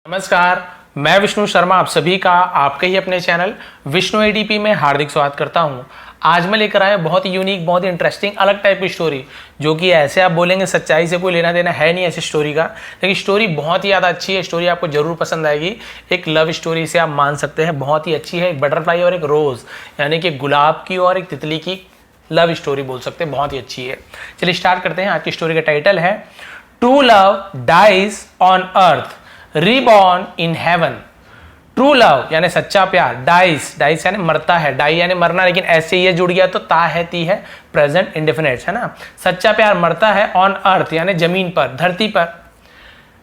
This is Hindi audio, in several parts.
नमस्कार, मैं विष्णु शर्मा आप सभी का आपके ही अपने चैनल विष्णु एडीपी में हार्दिक स्वागत करता हूं। आज मैं लेकर आया बहुत ही यूनिक, बहुत ही इंटरेस्टिंग, अलग टाइप की स्टोरी, जो कि ऐसे आप बोलेंगे सच्चाई से कोई लेना देना है नहीं ऐसी स्टोरी का, लेकिन स्टोरी बहुत ही ज़्यादा अच्छी है। स्टोरी आपको जरूर पसंद आएगी। एक लव स्टोरी से आप मान सकते हैं, बहुत ही अच्छी है। एक बटरफ्लाई और एक रोज़, यानी कि गुलाब की और एक तितली की लव स्टोरी बोल सकते हैं, बहुत ही अच्छी है। चलिए स्टार्ट करते हैं। आज की स्टोरी का टाइटल है true love dies on earth, reborn in heaven. True love यानी सच्चा प्यार, डाइस यानी मरता है, डाई यानी मरना, लेकिन ऐसे ये जुड़ गया तो ता है ती है, प्रेजेंट इंडेफिनिट है ना। सच्चा प्यार मरता है ऑन अर्थ यानी जमीन पर, धरती पर।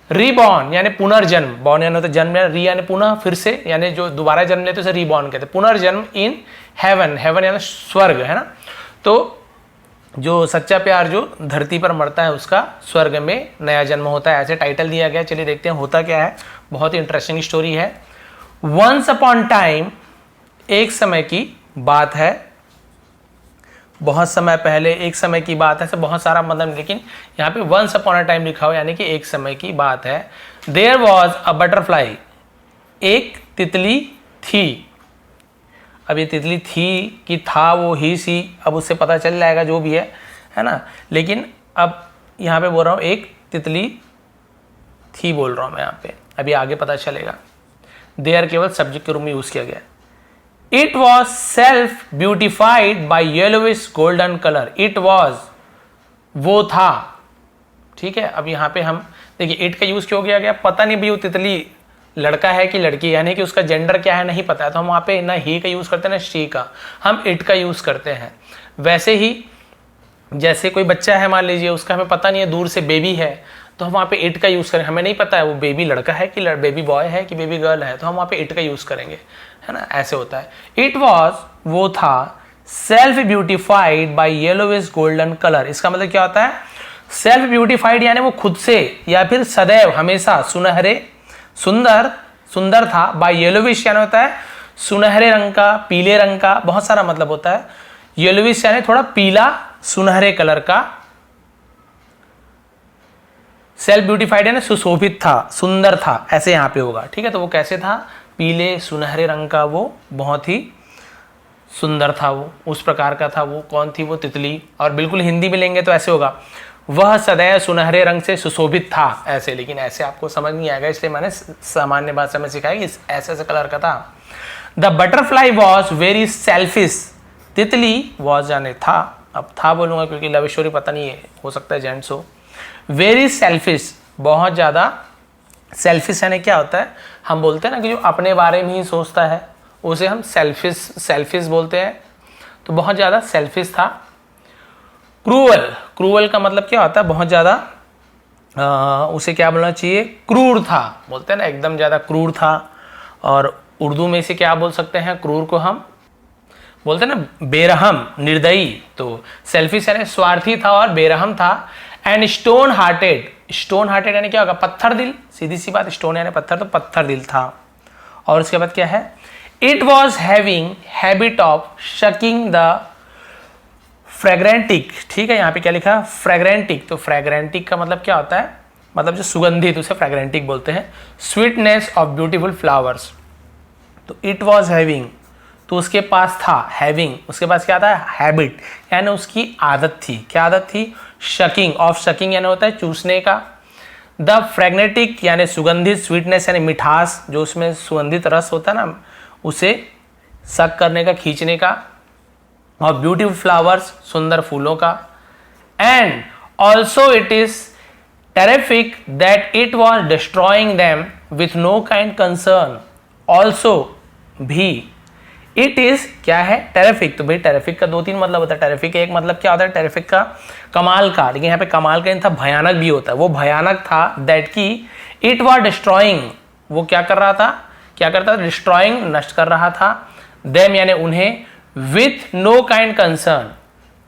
रीबॉर्न यानी पुनर्जन्म, बॉर्न यानी तो जन्म, री यानी पुनः, फिर से, यानी जो दोबारा जन्म लेते उसे रीबॉर्न कहते हैं। पुनर्जन्म इन हेवन, हेवन यानी स्वर्ग है ना। तो जो सच्चा प्यार जो धरती पर मरता है उसका स्वर्ग में नया जन्म होता है, ऐसे टाइटल दिया गया। चलिए देखते हैं होता क्या है। बहुत ही इंटरेस्टिंग स्टोरी है। वंस अपॉन टाइम, एक समय की बात है, बहुत समय पहले, एक समय की बात है, बहुत सारा मतलब, लेकिन यहाँ पे वंस अपॉन अ टाइम लिखा हो यानी कि एक समय की बात है। देयर वॉज अ बटरफ्लाई, एक तितली थी। अब ये तितली थी कि था, वो ही सी, अब उससे पता चल जाएगा जो भी है ना। लेकिन अब यहाँ पे बोल रहा हूँ एक तितली थी बोल रहा हूँ मैं यहाँ पे, अभी आगे पता चलेगा। देयर केवल सब्जेक्ट के रूप में यूज किया गया। It was self beautified by yellowish golden colour. It was, वो था, ठीक है। अब यहाँ पे हम देखिए इट का यूज क्यों किया गया, पता नहीं भी वो तितली लड़का है कि लड़की, यानी कि उसका जेंडर क्या है नहीं पता है, तो हम वहाँ पे ना ही का यूज़ करते हैं ना शी का, हम इट का यूज़ करते हैं। वैसे ही जैसे कोई बच्चा है मान लीजिए, उसका हमें पता नहीं है, दूर से बेबी है, तो हम वहाँ पे इट का यूज़ करें। हमें नहीं पता है वो बेबी लड़का है कि बेबी बॉय है कि बेबी गर्ल है, तो हम वहाँ पे इट का यूज़ करेंगे, है ना। ऐसे होता है। इट वॉज, वो था, self beautified by yellowish golden colour. इसका मतलब क्या होता है, सेल्फ ब्यूटिफाइड यानी वो खुद से या फिर सदैव हमेशा सुनहरे, सुंदर था। बाय येलोविश यानी होता है सुनहरे रंग का, पीले रंग का, बहुत सारा मतलब होता है। येलोविश यानी थोड़ा पीला सुनहरे कलर का। सेल्फ ब्यूटिफाइड यानी सुशोभित था, सुंदर था, ऐसे यहां पे होगा, ठीक है। तो वो कैसे था, पीले सुनहरे रंग का, वो बहुत ही सुंदर था, वो उस प्रकार का था। वो कौन थी, वो तितली। और बिल्कुल हिंदी में लेंगे तो ऐसे होगा, वह सदैव सुनहरे रंग से सुशोभित था, ऐसे। लेकिन ऐसे आपको समझ नहीं आएगा, इसलिए मैंने सामान्य भाषा में सिखाया कि ऐसे ऐसे कलर का था। The butterfly was very selfish, तितली वॉज यानी था, अब था बोलूंगा क्योंकि लव स्टोरी पता नहीं है, हो सकता है जेंट्स हो। वेरी सेल्फिश, बहुत ज्यादा। सेल्फिश यानी क्या होता है, हम बोलते हैं ना कि जो अपने बारे में ही सोचता है उसे हम सेल्फिश बोलते हैं। तो बहुत ज्यादा सेल्फिश था। क्रूअल का मतलब क्या होता है, बहुत ज्यादा, उसे क्या बोलना चाहिए, क्रूर था बोलते हैं ना, एकदम ज्यादा क्रूर था। और उर्दू में से क्या बोल सकते हैं, क्रूर को हम बोलते हैं ना बेरहम, निर्दयी। तो सेल्फिश यानी स्वार्थी था और बेरहम था। एंड स्टोन हार्टेड यानी क्या होगा, पत्थर दिल, सीधी सी बात, स्टोन यानी पत्थर, तो पत्थर दिल था। और उसके बाद क्या है, it was having habit of sucking the fragrant, ठीक है। यहाँ पे क्या लिखा, फ्रेग्रेंटिक। तो फ्रेग्रेंटिक का मतलब क्या होता है, मतलब जो सुगंधित, उसे फ्रेग्रेंटिक बोलते हैं। Sweetness of beautiful flowers. तो इट वॉज हैविंग, तो उसके पास था, हैविंग, उसके पास क्या था, हैबिट यानी उसकी आदत थी। क्या आदत थी, शकिंग, ऑफ शकिंग यानी होता है चूसने का। द फ्रेग्नेटिक यानी सुगंधित, स्वीटनेस यानी मिठास, जो उसमें सुगंधित रस होता है ना, उसे शक करने का, खींचने का। और ब्यूटीफुल फ्लावर्स, सुंदर फूलों का। And also it is terrific that it was destroying them with know kind concern. Also भी, इट इज क्या है, टेरिफिक। तो भाई टेरिफिक का दो तीन मतलब होता है। टेरिफिक एक मतलब क्या होता है, टेरिफिक का कमाल का, लेकिन यहाँ पे कमाल का नहीं था, भयानक भी होता है। वो भयानक था, दैट की इट वॉज डिस्ट्रॉइंग, वो क्या कर रहा था, क्या करता था, डिस्ट्रॉइंग, नष्ट कर रहा था। देम यानी उन्हें, with know kind concern.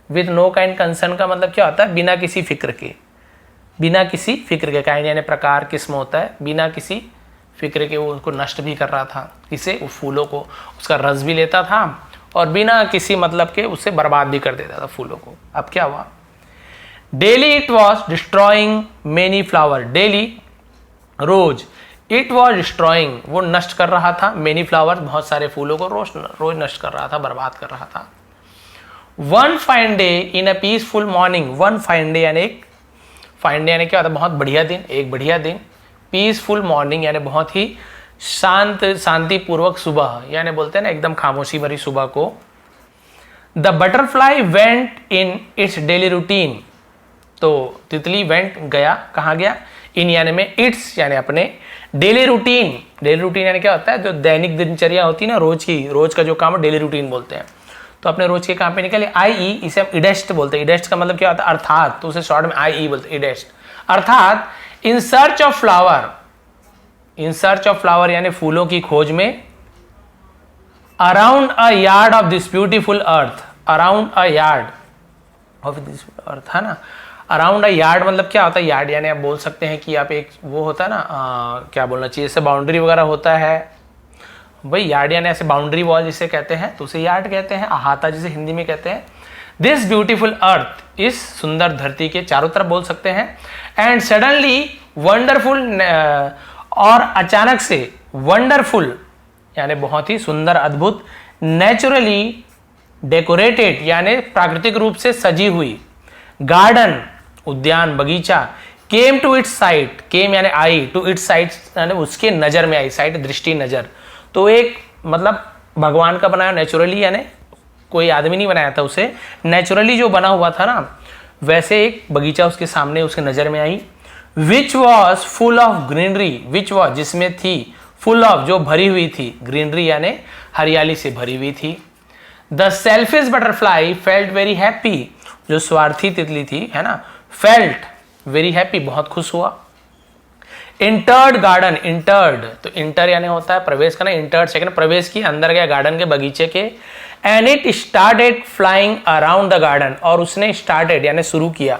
With know kind concern का मतलब क्या होता है, बिना किसी फिक्र के, बिना किसी फिक्र के। काइंड यानी प्रकार, किस्म होता है। बिना किसी फिक्र के वो उसको नष्ट भी कर रहा था, किसे, वो फूलों को, उसका रस भी लेता था और बिना किसी मतलब के उससे बर्बाद भी कर देता था फूलों को। अब क्या हुआ, daily it was destroying many flower. Daily, रोज, इट वॉज डिस्ट्रॉइंग, वो नष्ट कर रहा था, मेनी फ्लावर्स, बहुत सारे फूलों को रोज नष्ट कर रहा था, बर्बाद कर रहा था। One fine day in a peaceful morning, one fine day यानी एक फाइन डे यानी क्या होता है, बहुत बढ़िया दिन, एक बढ़िया दिन। पीसफुल मॉर्निंग यानी बहुत ही शांतिपूर्वक सुबह, यानी बोलते हैं ना एकदम खामोशी भरी सुबह को। The butterfly went in its daily routine, तो तितली वेंट गया, कहाँ गया, इन यानी में इट्स यानी अपने डेली रूटीन, डेली रूटीन यानी क्या होता है, जो दैनिक दिनचर्या होती है ना रोज की, रोज का जो काम है डेली रूटीन बोलते हैं। तो अपने रोज के काम पे निकले, आई इसे हम इडेस्ट बोलते हैं। इडेस्ट का मतलब क्या होता है, अर्थात, तो उसे शॉर्ट में आई बोलते हैं, इडेस्ट। अर्थात in search of flower, in search of flower यानी फूलों की खोज में। Around a yard of this beautiful earth, around a yard of this earth है ना। अराउंड अ यार्ड मतलब क्या होता है, यार्ड यानी आप बोल सकते हैं कि आप एक वो होता है ना क्या बोलना चाहिए, जैसे बाउंड्री वगैरह होता है भाई, यार्ड यानी ऐसे बाउंड्री वॉल जिसे कहते हैं, तो उसे यार्ड कहते हैं। अहाता जिसे हिंदी में कहते हैं। दिस ब्यूटीफुल अर्थ, इस सुंदर धरती के चारों तरफ बोल सकते हैं। एंड सडनली वंडरफुल, और अचानक से, वंडरफुल यानी बहुत ही सुंदर, अद्भुत। नेचुरली डेकोरेटेड यानी प्राकृतिक रूप से सजी हुई। गार्डन उद्यान, बगीचा। केम टू इट्स साइट, केम यानी आई, टू इट्स साइट यानी उसके नजर में आई, साइट दृष्टि, नजर। तो एक मतलब भगवान का बनाया, नेचुरली यानी कोई आदमी नहीं बनाया था उसे, नेचुरली जो बना हुआ था ना, वैसे एक बगीचा उसके सामने, उसके नजर में आई। Which was full of greenery, which was जिसमें थी, फुल ऑफ जो भरी हुई थी, ग्रीनरी यानी हरियाली से भरी हुई थी। The selfish butterfly felt very happy, जो स्वार्थी तितली थी है ना, फेल्ट वेरी हैप्पी, बहुत खुश हुआ। इंटर्ड गार्डन, इंटर्ड तो इंटर यानी होता है प्रवेश करना, इंटर्ड सेकंड प्रवेश की, अंदर गया गार्डन के, बगीचे के। And it started flying around the garden, और उसने स्टार्टेड यानी शुरू किया,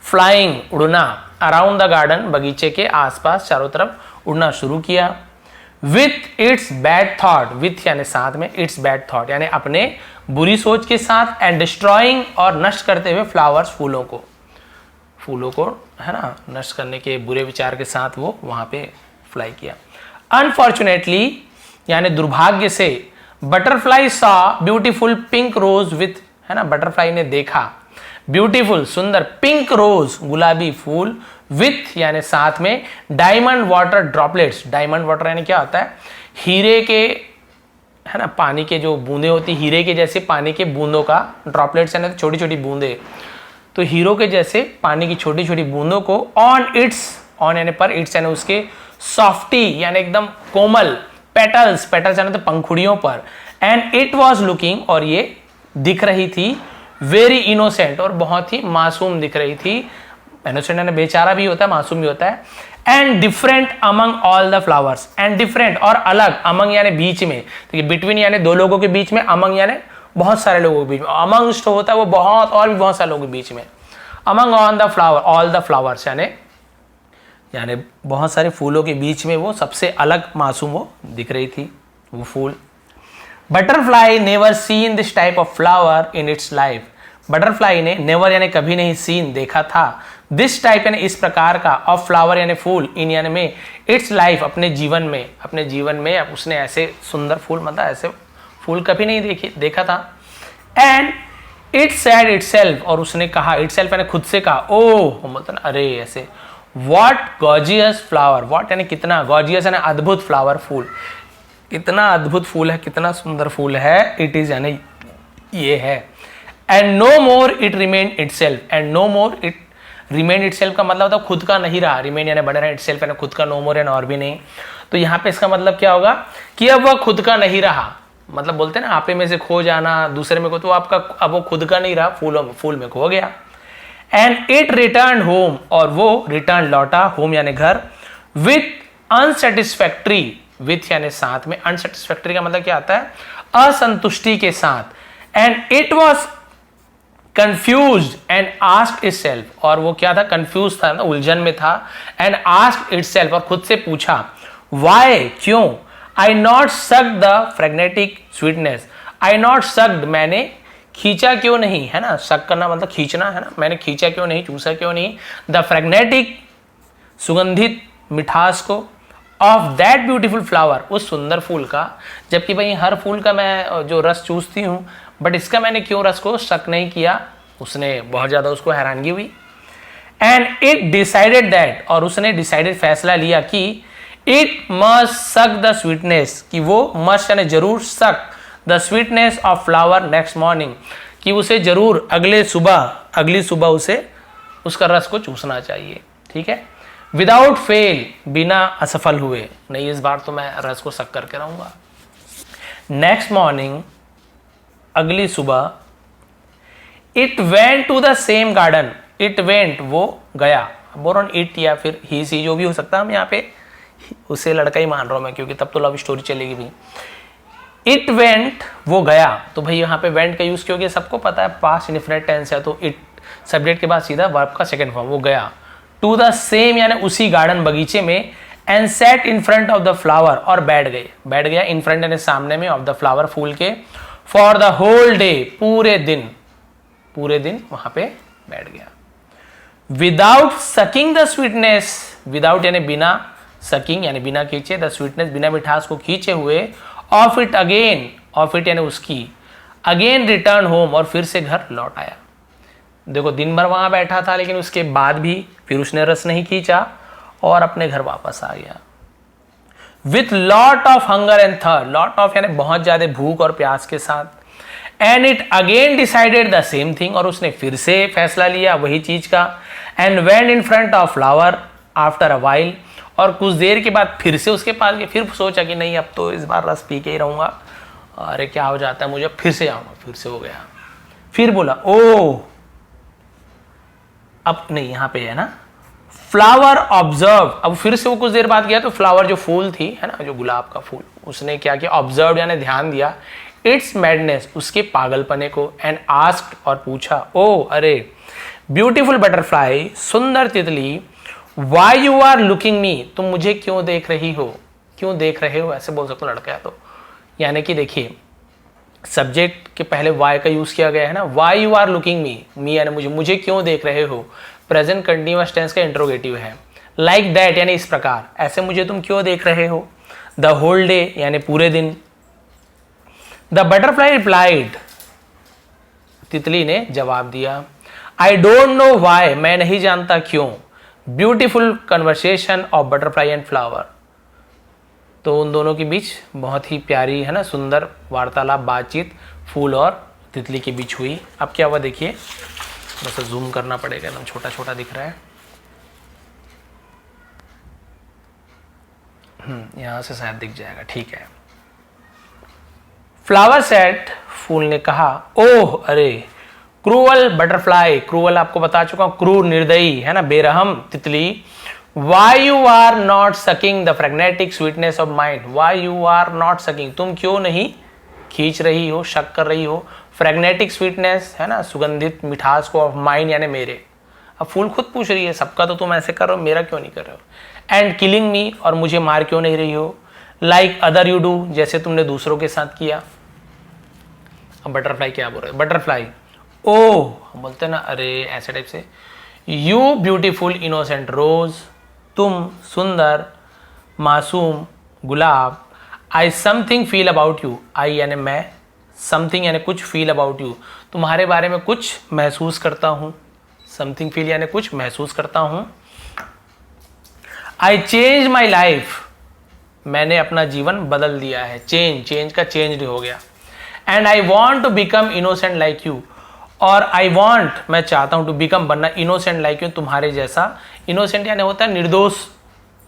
फ्लाइंग उड़ना, अराउंड द गार्डन बगीचे के आसपास चारों तरफ उड़ना शुरू किया। With its bad thought, with यानी साथ में, इट्स बैड थॉट यानी अपने बुरी सोच के साथ। एंड डिस्ट्रॉइंग और नष्ट करते हुए फ्लावर्स, फूलों को, फूलों को है ना नष्ट करने के बुरे विचार के साथ वो वहां पे फ्लाई किया। अनफॉर्चुनेटली यानी दुर्भाग्य से, butterfly saw beautiful pink rose with, है ना, बटरफ्लाई ने देखा ब्यूटीफुल सुंदर पिंक रोज गुलाबी फूल, विथ यानी साथ में, diamond water droplets, diamond water यानी क्या होता है, हीरे के, है ना, पानी के जो बूंदे होती, हीरे के जैसे पानी के बूंदों का, ड्रॉपलेट्स यानी छोटी छोटी बूंदे, तो हीरो के जैसे पानी की छोटी छोटी बूंदों को। ऑन इट्स, ऑन यानी पर, इट्स यानी उसके, सॉफ्टी यानी एकदम कोमल, पेटल्स, पेटल्स यानी तो पंखुड़ियों पर। एंड इट वॉज लुकिंग, और ये दिख रही थी, वेरी इनोसेंट और बहुत ही मासूम दिख रही थी। इनोसेंट यानी बेचारा भी होता है, मासूम भी होता है। And different among all the flowers, and different और अलग, अमंग यानी बीच में, देखिए बिटवीन यानी दो लोगों के बीच में, अमंग यानी बहुत सारे लोगों के बीच में, अमंगस्ट होता है वो बहुत, और भी बहुत सारे लोगों के बीच में। Among on the flower, all the flowers यानी बहुत सारे फूलों के बीच में वो सबसे अलग मासूम वो दिख रही थी, वो फूल। Butterfly never seen this type of flower in its life, butterfly ने नेवर यानी कभी नहीं सीन देखा था, दिस टाइप यानी इस प्रकार का, ऑफ फ्लावर यानी फूल, इन यानी में, इट्स लाइफ अपने जीवन में, अपने जीवन में उसने ऐसे सुंदर फूल, मतलब ऐसे फूल कभी नहीं देखा था। एंड इट सेड इटसेल्फ, और उसने कहा, इटसेल्फ यानी खुद से कहा, ओह मतलब अरे ऐसे, व्हाट गॉर्जियस फ्लावर, व्हाट यानी कितना, गॉर्जियस यानी अद्भुत, फ्लावर फूल, कितना अद्भुत फूल है, कितना सुंदर फूल है, इट इज यानी ये है। And no more it remain itself, and no more it remain itself का मतलब होता है खुद का नहीं रहा, रिमेन यानी बने रहा, इटसेल्फ यानी खुद का, नो मोर यानी और भी नहीं। तो यहाँ पे इसका मतलब क्या होगा कि अब वह खुद का नहीं रहा, मतलब बोलते हैं ना आपे में से खो जाना दूसरे में को, तो आपका अब वो खुद का नहीं रहा, फूल में खो गया। एंड इट रिटर्न होम, और वो रिटर्न लौटा, होम यानी घर, विथ अनसेटिस्फैक्ट्री, विथ यानी साथ में, अनसेटिस्फैक्ट्री का मतलब क्या आता है, असंतुष्टि के साथ। And it was confused and asked itself, और वो क्या था, कंफ्यूज था, उलझन में था। एंड आस्क्ड इटसेल्फ, और खुद से पूछा, व्हाई क्यों, I not sucked the फ्रेगनेटिक sweetness, I not sucked मैंने खींचा क्यों नहीं, है ना, सक करना मतलब खींचना, है ना, मैंने खींचा क्यों नहीं, चूसा क्यों नहीं, द फ्रेगनेटिक सुगंधित मिठास को, ऑफ दैट ब्यूटीफुल फ्लावर, उस सुंदर फूल का। जबकि भाई हर फूल का मैं जो रस चूसती हूँ, बट इसका मैंने क्यों रस को शक नहीं किया। उसने बहुत ज़्यादा उसको हैरानगी हुई। एंड इट डिसाइडेड दैट, और उसने डिसाइडेड फैसला लिया कि it must suck the sweetness, कि वो मस्ट यानी जरूर suck the sweetness of flower next morning, कि उसे जरूर अगली सुबह उसे उसका रस को चूसना चाहिए। ठीक है, विदाउट फेल, बिना असफल हुए, नहीं इस बार तो मैं रस को सक करके रहूंगा। नेक्स्ट मॉर्निंग, अगली सुबह, it went to the same garden, it went वो गया, बोल रहा हूं इट या फिर ही सी जो भी हो सकता है, हम यहाँ पे उसे लड़का ही मान रहा हूं मैं, क्योंकि तब तो लव स्टोरी चलेगी भी। इट वेंट वो गया, तो भाई यहाँ पे वेंट का यूज क्यों किया, सबको पता है पास्ट इंडेफिनिट टेंस है, तो इट सब्जेक्ट के बाद सीधा वर्ब का सेकंड फॉर्म, वो गया टू द सेम यानी उसी गार्डन बगीचे में, and set in front of the flower, और बैठ गया इन फ्रंट यानी सामने में, ऑफ द फ्लावर फूल के, फॉर द होल डे, पूरे दिन वहां पे बैठ गया। Without sucking the sweetness, without यानी बिना, सकिंग यानी बिना खींचे, द स्वीटनेस बिना मिठास को खींचे हुए, ऑफ इट यानी उसकी, अगेन रिटर्न होम, और फिर से घर लौट आया। देखो दिन भर वहां बैठा था, लेकिन उसके बाद भी फिर उसने रस नहीं खींचा और अपने घर वापस आ गया। With lot of hunger and thirst, lot of यानी बहुत ज्यादा भूख और प्यास के साथ, and it again decided the same thing, और उसने फिर से फैसला लिया वही चीज का, and went in front of flower after a while, और कुछ देर के बाद फिर से उसके पास गया, फिर सोचा कि नहीं अब तो इस बार रस पी के ही रहूंगा, अरे क्या हो जाता है मुझे, फिर से जाऊंगा, फिर से हो गया। फिर बोला ओ, अब नहीं यहाँ पे है ना, फ्लावर ऑब्जर्व, अब फिर से वो कुछ देर बाद गया तो फ्लावर जो फूल थी है ना, जो गुलाब का फूल, उसने क्या किया, ऑब्जर्व यानी ध्यान दिया, इट्स मैडनेस, उसके पागलपने को, एंड आस्क्ड और पूछा, ओ अरे ब्यूटीफुल बटरफ्लाई, सुंदर तितली, वाई यू आर लुकिंग मी, तुम मुझे क्यों देख रहे हो, ऐसे बोल सकते हो लड़का है तो, यानी कि देखिए सब्जेक्ट के पहले वाई का यूज किया गया है ना, वाई यू आर लुकिंग मी यानी मुझे क्यों देख रहे हो, प्रेजेंट कंटिन्यूअस टेंस का इंट्रोगेटिव है। लाइक दैट यानी इस प्रकार, ऐसे मुझे तुम क्यों देख रहे हो। द होल डे यानी पूरे दिन। द बटरफ्लाई रिप्लाइड, तितली ने जवाब दिया, आई डोंट नो वाई, मैं नहीं जानता क्यों, beautiful conversation of butterfly and flower, तो उन दोनों के बीच बहुत ही प्यारी है ना सुंदर वार्तालाप, बातचीत फूल और तितली के बीच हुई। अब क्या हुआ देखिए, बस जूम करना पड़ेगा, एकदम छोटा छोटा दिख रहा है। यहां से शायद दिख जाएगा, ठीक है। फ्लावर सेट, फूल ने कहा, ओह अरे, क्रूअल बटरफ्लाई, क्रूअल आपको बता चुका हूं, क्रूर निर्दयी है ना, बेरहम तितली, why you are not sucking the फ्रेगनेटिक sweetness of mind, why you are not sucking, तुम क्यों नहीं खींच रही हो, शक कर रही हो, फ्रेगनेटिक स्वीटनेस है ना, सुगंधित मिठास को, ऑफ माइंड यानी मेरे। अब फूल खुद पूछ रही है, सबका तो तुम ऐसे कर रहे हो, मेरा क्यों नहीं कर रहे हो। एंड किलिंग मी, और मुझे मार क्यों नहीं रही हो, लाइक अदर यू डू, जैसे तुमने दूसरों के साथ किया। अब बटरफ्लाई क्या बोल रहे, बटरफ्लाई ओह, हम बोलते हैं ना अरे, ऐसे टाइप से, यू ब्यूटीफुल इनोसेंट रोज, तुम सुंदर मासूम गुलाब, I something feel about you, I यानी मैं, समथिंग यानी कुछ, फील अबाउट यू, तुम्हारे बारे में कुछ महसूस करता हूं, समथिंग फील यानी कुछ महसूस करता हूं। आई चेंज माई लाइफ, मैंने अपना जीवन बदल दिया है, चेंज का चेंज हो गया। And I want to become innocent like you, और आई वॉन्ट मैं चाहता हूं, टू बिकम बनना, इनोसेंट लाइक यू तुम्हारे जैसा। इनोसेंट यानी होता है निर्दोष,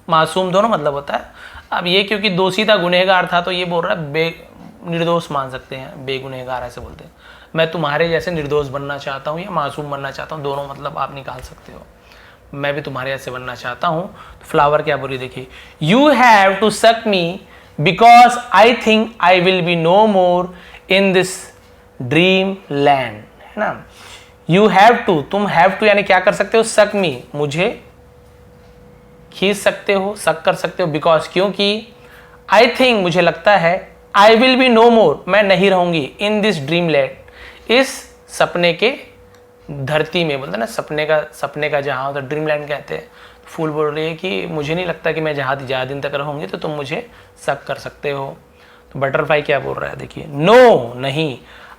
मासूम दोनों मतलब होता है। अब ये क्योंकि दोषी था, गुनहगार था, तो ये बोल रहा है निर्दोष मान सकते हैं, बेगुनहगार ऐसे बोलते हैं। मैं तुम्हारे जैसे निर्दोष बनना चाहता हूँ या मासूम बनना चाहता हूँ, दोनों मतलब आप निकाल सकते हो। मैं भी तुम्हारे जैसे बनना चाहता हूँ। तो फ्लावर क्या बोली देखिए, you have to suck me because I think I will be no more in this dream land, है ना। यू हैव टू, तुम हैव टू यानी क्या कर सकते हो, सक मी, मुझे खींच सकते हो, सक कर सकते हो, बिकॉज क्योंकि, आई थिंक मुझे लगता है, आई विल बी नो मोर मैं नहीं रहूंगी, इन दिस ड्रीम लैंड इस सपने के धरती में, बोलते ना सपने का जहां होता है ड्रीम लैंड कहते हैं। फूल बोल रही है कि मुझे नहीं लगता कि मैं ज़्यादा दिन तक रहूँगी, तो तुम मुझे शक कर सकते हो। तो बटरफ्लाई क्या बोल रहा है, देखिए, नो नहीं,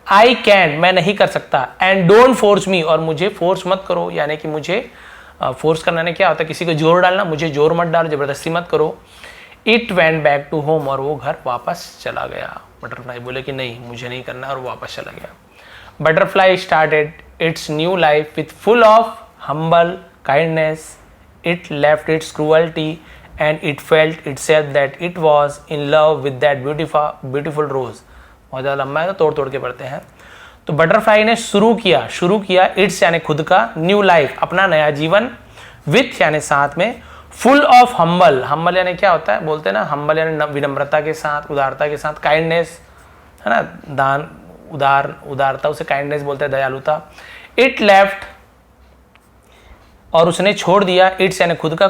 आई कैंट, मैं नहीं कर सकता, एंड डोंट फोर्स मी, और मुझे फोर्स मत करो, यानी कि मुझे फोर्स करना ने क्या होता है, किसी को जोर डालना, मुझे जोर मत डालो, जबरदस्ती मत करो। It went back to home, और वो घर वापस चला गया। बटरफ्लाई बोले कि नहीं, मुझे नहीं करना, और वापस चला गया। Butterfly started it's new life with full of humble kindness. It left it's cruelty and it felt itself that it was in love with that beautiful rose। बहुत ज़्यादा लंबा है तो तोड़ तोड़ के पढ़ते हैं। तो बटरफ्लाई ने शुरू किया इट्स यानी खुद का, न्यू लाइफ अपना नया जीवन, विथ यानी साथ में, फुल ऑफ हम्बल यानी क्या होता है, बोलते हैं ना, हम्बल यानी विनम्रता के साथ, उदारता के साथ, काइंडनेस है ना, दान, उदारता, उसे काइंडनेस बोलते हैं, दयालुता। इट लेफ्ट, और उसने छोड़ दिया, इट्स यानी खुद का,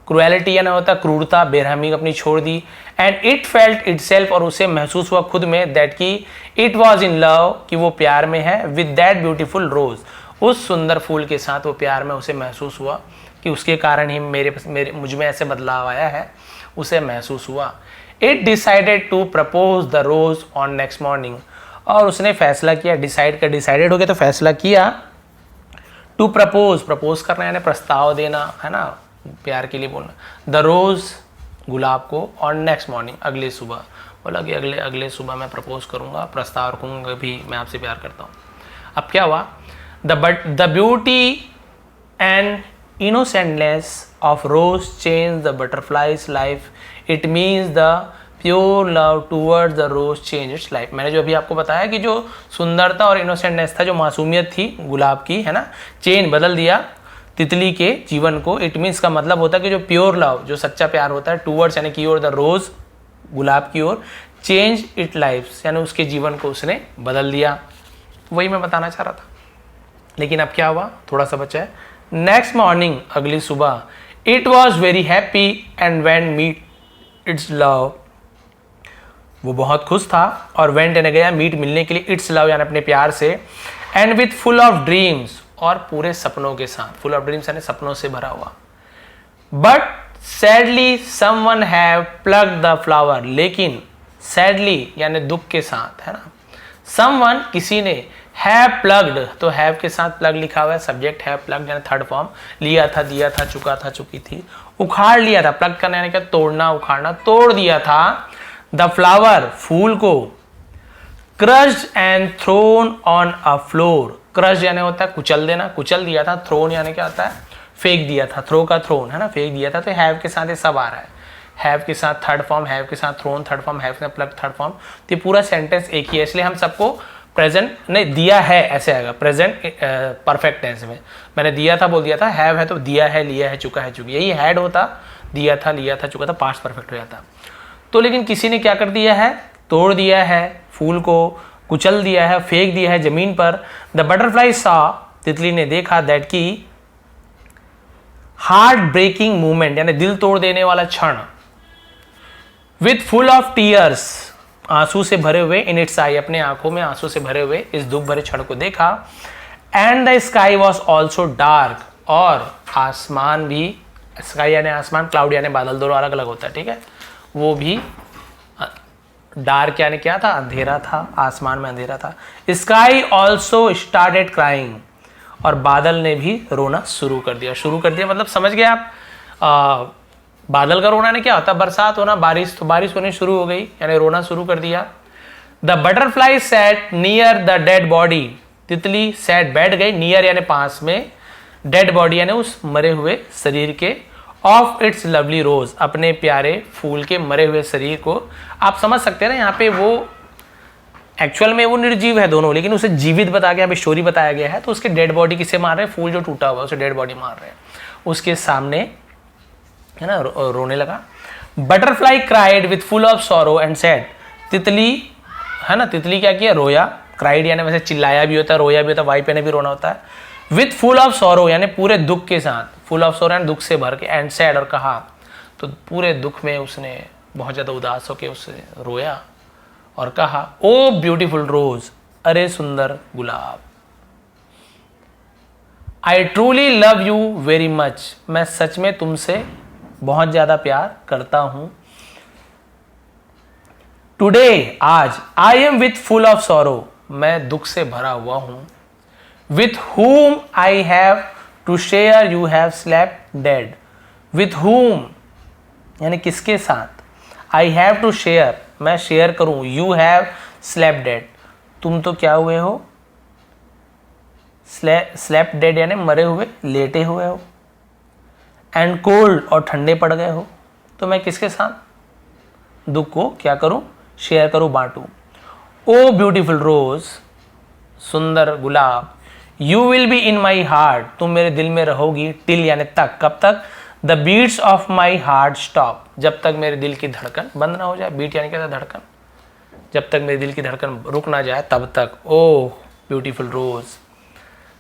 क्रुएलिटी यानी होता है क्रूरता, बेरहमी अपनी छोड़ दी। एंड इट फेल्ट इटसेल्फ, और उसे महसूस हुआ खुद में, दैट की इट वॉज इन लव, कि वो प्यार में है, विद दैट ब्यूटीफुल रोज, उस सुंदर फूल के साथ वो प्यार में उसे महसूस हुआ कि उसके कारण ही मुझ में ऐसे बदलाव आया है, उसे महसूस हुआ। It decided to propose the rose on next morning, और उसने फैसला किया, डिसाइडेड हो गया तो फैसला किया, टू प्रपोज करना यानी प्रस्ताव देना, है ना, प्यार के लिए बोलना, द रोज, गुलाब को, ऑन नेक्स्ट मॉर्निंग, अगले सुबह, बोला कि अगले सुबह मैं प्रपोज करूंगा, प्रस्ताव रखूंगा भी, मैं आपसे प्यार करता हूँ। अब क्या हुआ, the beauty and innocentness of rose change the butterfly's life, it means the pure love towards the rose change its life. मैंने जो अभी आपको बताया कि जो सुंदरता और इनोसेंटनेस था, जो मासूमियत थी गुलाब की, है ना, चेंज बदल दिया तितली के जीवन को। इट मीन्स का मतलब होता है कि जो प्योर लव, जो सच्चा प्यार होता है, टूवर्ड्स यानी की ओर, द रोज, गुलाब की ओर, चेंज इट लाइफ यानी उसके जीवन को उसने बदल दिया। वही मैं बताना चाह रहा था, लेकिन अब क्या हुआ, थोड़ा सा बचा है। नेक्स्ट मॉर्निंग, अगली सुबह, it was very happy and went meet its love, वो बहुत खुश था और वेंट यानी गया, मीट मिलने के लिए, इट्स लव यानी अपने प्यार से, and with full of dreams, और पूरे सपनों के साथ, फुल ऑफ ड्रीम्स यानी सपनों से भरा हुआ। But sadly someone have plugged the flower, लेकिन सैडली यानी दुख के साथ, है ना, समवन किसी ने, हैव प्लग्ड, तो हैव के साथ प्लग लिखा हुआ है, सब्जेक्ट है, प्लग्ड यानी थर्ड फॉर्म, लिया था, दिया था, चुका था, चुकी थी, उखाड़ लिया था, प्लग करना यानी क्या, तोड़ना, उखाड़ना, तोड़ दिया था, द फ्लावर, फूल को, crushed and thrown on a floor, crush यानी होता है कुचल देना, कुचल दिया था, थ्रोन यानी क्या होता है, फेंक दिया था, थ्रो का थ्रोन, है ना, फेंक दिया था। तो हैव के साथ ये सब आ रहा है, हैव के साथ थर्ड फॉर्म, हैव के साथ थ्रोन थर्ड फॉर्म, हैव के साथ प्लग थर्ड फॉर्म, तो ये पूरा सेंटेंस एक ही है, इसलिए हम सबको प्रेजेंट नहीं, दिया है ऐसे आएगा, प्रेजेंट परफेक्ट टेंस में। मैंने दिया था बोल दिया था, हैव है तो दिया है, लिया है, चुका है, चुकी, यही हैड होता, दिया था, लिया था, चुका था, पास्ट परफेक्ट हो जाता। तो लेकिन किसी ने क्या कर दिया है, तोड़ दिया है, फूल को कुचल दिया है, फेंक दिया है जमीन पर। द बटरफ्लाई सॉ, तितली ने देखा, दैट की हार्ट ब्रेकिंग मूवमेंट यानी दिल तोड़ देने वाला क्षण, विथ फुल ऑफ टीयर्स, आंसू से भरे हुए, इन इट्स आई, अपने आंखों में आंसू से भरे हुए इस दुख भरे क्षण को देखा। And the sky was also dark, और आसमान भी, स्काई यानी आसमान, क्लाउड यानी बादल, दोनों अलग अलग होता है, ठीक है, वो भी डार्क यानी क्या था, अंधेरा था, आसमान में अंधेरा था। स्काई ऑल्सो स्टार्टेड क्राइंग, और बादल ने भी रोना शुरू कर दिया, मतलब समझ गए आप, बादल का रोना ने क्या होता है, बरसात होना, बारिश, तो बारिश होनी शुरू हो गई यानी रोना शुरू कर दिया। The butterfly sat near the dead body, तितली सैट बैठ गई, नियर यानी पास में, डेड बॉडी यानी उस मरे हुए शरीर के, ऑफ इट्स लवली रोज, अपने प्यारे फूल के मरे हुए शरीर को। आप समझ सकते हैं ना, यहाँ पे वो एक्चुअल में वो निर्जीव है दोनों, लेकिन उसे जीवित बता के यहाँ पे स्टोरी बताया गया है, तो उसके डेड बॉडी किसे मार रहे हैं, फूल जो टूटा हुआ है उसे डेड बॉडी मार रहे हैं, उसके सामने, है ना, रोने लगा। Butterfly cried with full of sorrow and sad, तितली, है ना, तितली क्या किया, रोया, क्राइड यानी वैसे चिल्लाया भी होता है, रोया भी होता है, वाइप यानी भी रोना होता है, विथ फुल ऑफ सॉरो यानी पूरे दुख के साथ, फुल ऑफ सॉरो यानी दुख से भर के, एंड सैड और कहा, तो पूरे दुख में उसने बहुत ज़्यादा उदास होकर उससे रोया और कहा, ओ ब्यूटीफुल रोज, अरे सुंदर गुलाब, I truly love you very much, मैं सच में तुमसे बहुत ज़्यादा प्यार करता हूँ। टुडे, आज, I am with full of sorrow, मैं दुख से भरा हुआ हूँ। With whom I have to share you have slept dead, with whom यानी किसके साथ, आई हैव टू शेयर मैं शेयर करूं, यू हैव स्लेप्ट डेड तुम तो क्या हुए हो, स्लेप्ट डेड यानी मरे हुए, लेटे हुए हो, एंड कोल्ड और ठंडे पड़ गए हो, तो मैं किसके साथ दुख को क्या करूं, शेयर करूं, बांटूं। ओ ब्यूटीफुल रोज, सुंदर गुलाब, you will be in my heart, तुम मेरे दिल में रहोगी, टिल यानी तक, कब तक, the beats of my heart stop, जब तक मेरे दिल की धड़कन बंद ना हो जाए, बीट यानी क्या था, धड़कन, जब तक मेरे दिल की धड़कन रुक ना जाए तब तक। ओह ब्यूटीफुल रोज,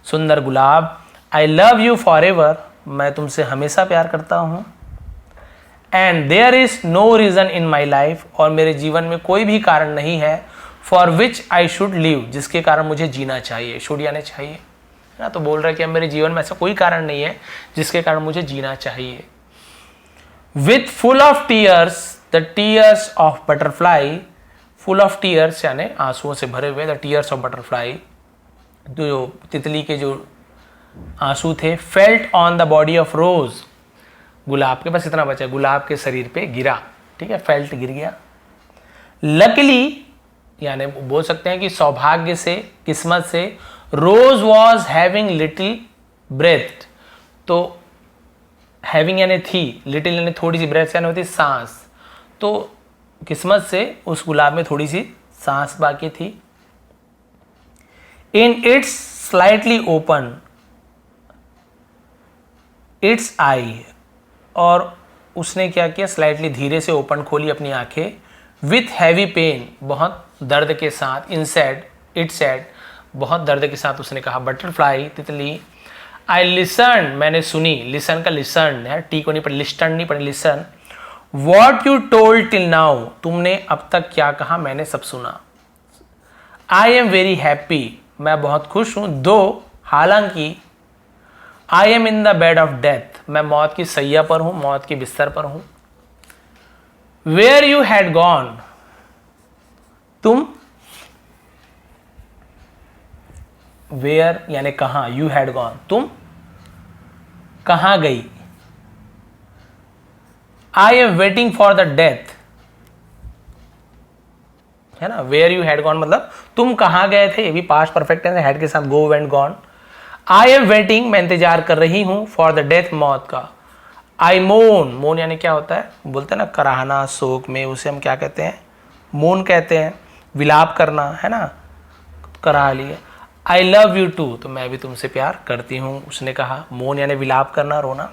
सुंदर गुलाब, I love you forever, मैं तुमसे हमेशा प्यार करता हूँ। And there is no reason in my life, और मेरे जीवन में कोई भी कारण नहीं है, for which I should live, जिसके कारण मुझे जीना चाहिए, शुड यानी चाहिए, है ना, तो बोल रहा है कि अब मेरे जीवन में ऐसा कोई कारण नहीं है जिसके कारण मुझे जीना चाहिए। With full of tears, the tears of butterfly, full of tears यानी आंसुओं से भरे हुए, द टीयर्स ऑफ बटरफ्लाई, जो तितली के जो आंसू थे, felt on the body of rose, गुलाब के पास इतना बचा, गुलाब के शरीर पे गिरा, ठीक है, फेल्ट गिर गया। लकीली यानी बोल सकते हैं कि सौभाग्य से, किस्मत से, रोज वॉज हैविंग लिटिल ब्रेथ, तो हैविंग यानी थी, लिटिल यानी थोड़ी सी, ब्रेथ यानी होती सांस, तो किस्मत से उस गुलाब में थोड़ी सी सांस बाकी थी। In its slightly open it's I, और उसने क्या किया, स्लाइटली धीरे से ओपन खोली अपनी आंखें, विथ हैवी पेन बहुत दर्द के साथ, इन सैड इट सैड बहुत दर्द के साथ उसने कहा, बटरफ्लाई तितली, आई लिसन मैंने सुनी, लिसन का लिसन है, टी को नहीं पढ़ी, लिस्टन नहीं पढ़ी, listen, what you told till now, तुमने अब तक क्या कहा मैंने सब सुना। आई एम वेरी हैप्पी, मैं बहुत खुश हूं, दो हालांकि, I am in the bed of death, मैं मौत की सैया पर हूं, मौत के बिस्तर पर हूं। वेयर यू हैड गॉन, तुम, वेयर यानी कहां, यू हैड गॉन तुम कहां गई। I am waiting for the death, है ना, वेयर यू हैड गॉन मतलब तुम कहां गए थे, ये भी पास्ट परफेक्ट है, हैड के साथ go went gone. I am waiting मैं इंतजार कर रही हूं, फॉर द डेथ मौत का। आई मोन, मोन यानी क्या होता है, बोलते हैं ना कराहना शोक में, उसे हम क्या कहते हैं, मोन कहते हैं, विलाप करना, है ना, करा लिया। आई लव यू टू, तो मैं भी तुमसे प्यार करती हूँ, उसने कहा, मोन यानी विलाप करना, रोना,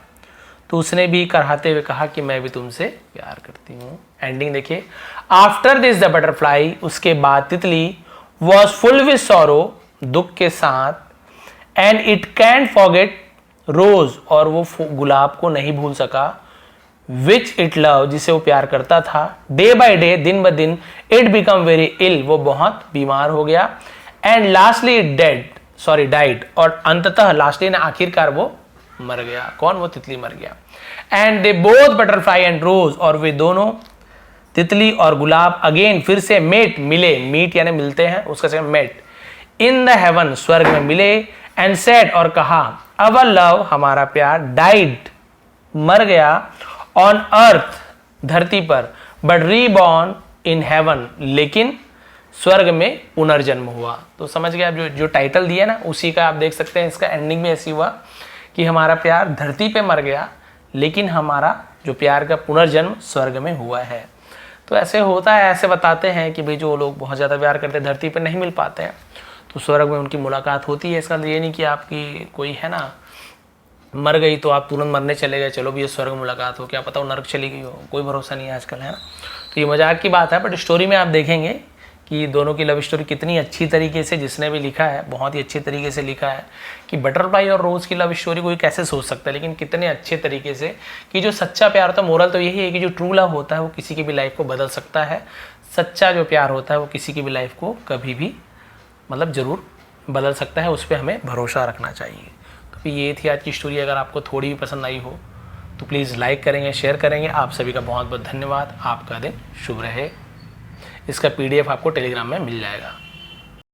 तो उसने भी कराहते हुए कहा कि मैं भी तुमसे प्यार करती हूँ। एंडिंग देखिए, आफ्टर दिस द बटरफ्लाई, उसके बाद तितली, वॉज फुल विद सॉरो, दुख के साथ, एंड इट कैन फॉरगेट रोज, और वो गुलाब को नहीं भूल सका, विच इट लव, जिसे वो प्यार करता था। डे बाय डे, दिन ब दिन, इट बिकम वेरी इल, वो बहुत बीमार हो गया, एंड लास्टली इट डाइड, और अंततः लास्टली ने आखिरकार वो मर गया। कौन, वो तितली मर गया। And they both butterfly and rose, और वे दोनों तितली और गुलाब अगेन फिर से मेट मिले, मीट यानी मिलते हैं, उसका second mate, in the haven स्वर्ग में मिले, एंड सेड और कहा, अवर लव हमारा प्यार, डाइड मर गया, ऑन अर्थ धरती पर, बट रीबॉर्न इन हेवन, लेकिन स्वर्ग में पुनर्जन्म हुआ। तो समझ गए आप, जो टाइटल दिया ना उसी का आप देख सकते हैं, इसका एंडिंग में ऐसी हुआ कि हमारा प्यार धरती पे मर गया, लेकिन हमारा जो प्यार का पुनर्जन्म स्वर्ग में हुआ है। तो ऐसे होता है, ऐसे बताते हैं कि भाई जो लोग बहुत ज़्यादा प्यार करते हैं धरती पे नहीं मिल पाते हैं, तो स्वर्ग में उनकी मुलाकात होती है। इसका ये नहीं कि आपकी कोई है ना मर गई तो आप तुरंत मरने चले गए, चलो भी ये स्वर्ग मुलाकात हो, क्या पता वो नरक चली गई हो, कोई भरोसा नहीं है आजकल, है ना। तो ये मजाक की बात है, बट स्टोरी में आप देखेंगे कि दोनों की लव स्टोरी कितनी अच्छी तरीके से, जिसने भी लिखा है बहुत ही अच्छे तरीके से लिखा है कि बटरफ्लाई और रोज़ की लव स्टोरी कोई कैसे सोच सकता है, लेकिन कितने अच्छे तरीके से कि जो सच्चा प्यार होता है, मोरल तो यही है कि जो ट्रू लव होता है वो किसी की भी लाइफ को बदल सकता है। सच्चा जो प्यार होता है वो किसी की भी लाइफ को कभी भी मतलब ज़रूर बदल सकता है, उस पर हमें भरोसा रखना चाहिए। तो भी ये थी आज की स्टोरी। अगर आपको थोड़ी भी पसंद आई हो तो प्लीज़ लाइक करेंगे, शेयर करेंगे। आप सभी का बहुत बहुत धन्यवाद। आपका दिन शुभ रहे। इसका PDF आपको टेलीग्राम में मिल जाएगा।